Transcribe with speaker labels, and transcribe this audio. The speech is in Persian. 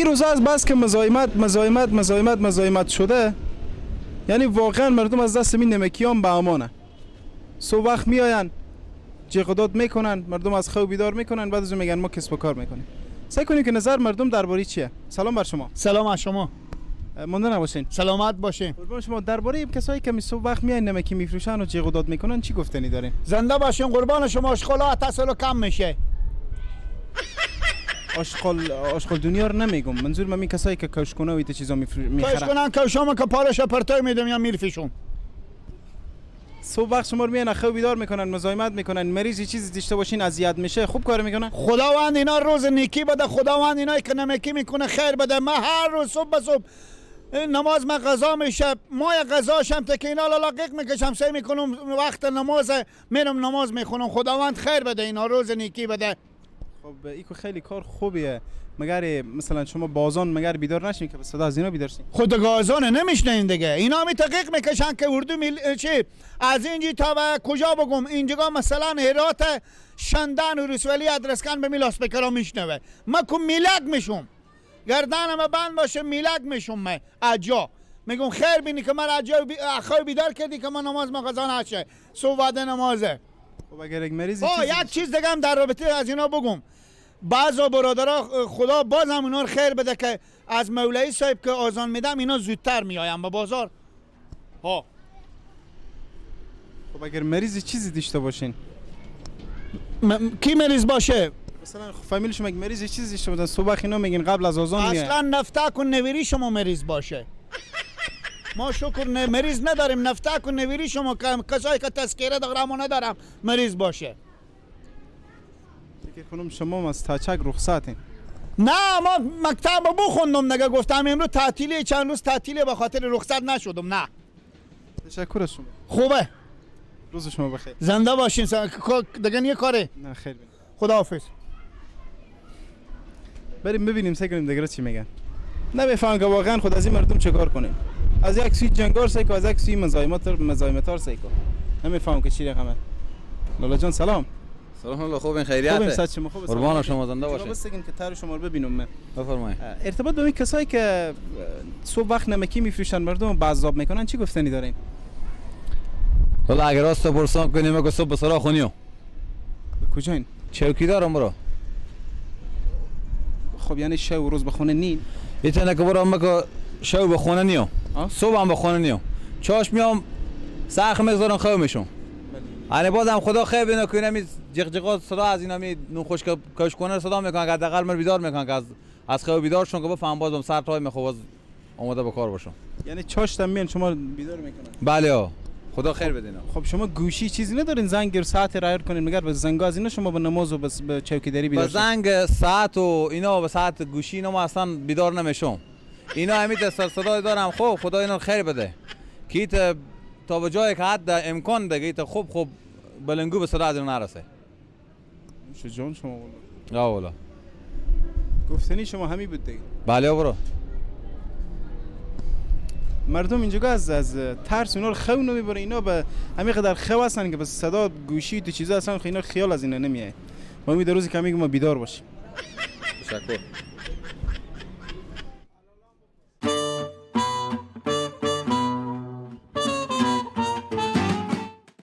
Speaker 1: این روزا از بس که مزاحمت شده، یعنی واقعا مردم از دست این نمکیان به امانه. صبح وقت میآین جیغداد میکنن، مردم از خواب بیدار میکنن، بعد از اون میگن ما کسب و کار میکنیم. سعی کنیم که نظر مردم درباره چیه. سلام بر شما.
Speaker 2: سلام از شما.
Speaker 1: مونده نباشین.
Speaker 2: سلامت باشین.
Speaker 1: قربان شما. درباره کسایی که صبح وقت میاین نمکی میفروشن و جیغداد میکنن چی گفتنی دارین؟
Speaker 2: زنده باشین قربان شما. اشغال تسلو کم میشه.
Speaker 1: آشغال دنیا رو نمیگم، منظور من کسایی که کشکنه و ایت چیزا میخرن.
Speaker 2: کشکنن کشام که پارش پرتای میدم یا میرفیشون.
Speaker 1: صبح وقت شما رو میان خواب بیدار میکنن، مزاحمت میکنن، مریض چیزی داشته باشین اذیت میشه، خوب کار میکنن.
Speaker 2: خداوند اینا روز نیکی بده، خداوند اینا که نمکی میکنه خیر بده. من هر روز صبح به صبح نماز من قضا میشه، ما یک قضاشم تا که اینا لاقق میکشم سعی میکنم وقت نماز میرم نماز میخونم. خداوند خیر بده، اینا روز نیکی بده.
Speaker 1: خب اینو خیلی کار خوبیه. مگر مثلا شما بازان مگر بیدار نشین که به صدا از اینا بیدار شین؟
Speaker 2: خود گازان نمیشنین دیگه. اینا می تحقیق میکشن که اردو چی از اینجی تا به کجا بگم، اینجا مثلا هرات شندن و رسولی ادرسکن به میلاس بکرا میشنوه. من که میلک میشم، گردنم بند باشه میلک میشم. من اجا میگم خیر بینی که من اجا اخوی بیدار کردی که من نماز مقضا نشه. صبح بعد نمازه.
Speaker 1: خب اگر یک مریض
Speaker 2: یک چیز دیگه هم در رابطه از اینا بگم. بعضا برادرها خدا باز هم اینا رو خیر بده که از مولوی صاحب که آذان میدم اینا زودتر میایم به بازار. ها
Speaker 1: خب اگر مریض چیزی داشته باشین،
Speaker 2: کی مریض باشه؟
Speaker 1: مثلا فامیل شما یک مریض چیزی داشته باشن، صبح اینا میگین قبل از آذان میاد.
Speaker 2: اصلا نفتک و نویری شما مریض باشه. ما شکر مریض نداریم. نفتک و نویری شما کسایی که تذکره دارم و ندارم مریض باشه.
Speaker 1: فکر کنم شما از تاچک رخصتین.
Speaker 2: نه ما مکتب بخوندم نگه، گفتم امروز تعطیلی، چند روز تعطیلی به خاطر رخصت نشدم. نه
Speaker 1: تشکر از شما.
Speaker 2: خوبه.
Speaker 1: روز شما بخیر.
Speaker 2: زنده باشین. دیگه یه کاره.
Speaker 1: نه خیر بین.
Speaker 2: خداحافظ.
Speaker 1: بریم ببینیم سعی کنیم دیگه چی میگن. نمیفهم که واقعا خود از این مردم چه کار کنیم. از یک سوی جنگار سعی کنه، از یک سوی مزاحمتار سعی کنه. نمیفهم که چی رقمه. لالا جان سلام.
Speaker 3: سلام الله. خوبین خیریته؟
Speaker 1: خوبیم صد شما خوبه؟
Speaker 3: قربان شما زنده باشین.
Speaker 1: بس بگین که تر شما رو ببینم من.
Speaker 3: بفرمایید.
Speaker 1: ارتباط با این کسایی که صبح وقت نمکی میفروشن مردم بعضاب میکنن چی گفتنی دارین؟
Speaker 3: حالا اگر راست پرسان کنیم که صبح به سرا خونیو.
Speaker 1: به کجا این؟
Speaker 3: چوکیدارم برو.
Speaker 1: خب یعنی شب و روز به خونه نین؟
Speaker 3: ایتونه که برام که شب به خونه نیو. صبح هم به خونه نیو. چاش میام ساخ میذارم خواب میشم. یعنی بازم خدا خیر بینه که اینمی جغجغات صدا از اینمی نون خوش کش کنه صدا میکنن که حداقل من بیدار میکنن که از خواب بیدار شون که بفهم بازم سر تای میخوام آماده به کار باشم.
Speaker 1: یعنی چاش تم میان شما بیدار میکنن؟
Speaker 3: بله خدا خیر بدین.
Speaker 1: خب شما گوشی چیزی ندارین زنگ ساعت رعایت کنین؟ مگر به زنگ از اینا شما به نماز و به چوکیداری بیدار
Speaker 3: به زنگ ساعت و اینا به ساعت گوشی اینا ما اصلا بیدار نمیشم. اینا همین صدای دارم. خب خدا اینا خیر بده که تا به جایی که حد امکان دیگه خوب بلنگو به صدا از اینا نرسه.
Speaker 1: جان شما
Speaker 3: لا والا
Speaker 1: گفتنی شما همین بود دیگه.
Speaker 3: بله برو.
Speaker 1: مردم اینجا از ترس اونا رو خو نمیبره. اینا به همین قدر خو هستن که بس صدا گوشی تو چیزا اصلا اینا خیال از اینا نمیاد. ما امید روزی که میگم ما بیدار باشیم.
Speaker 3: تشکر.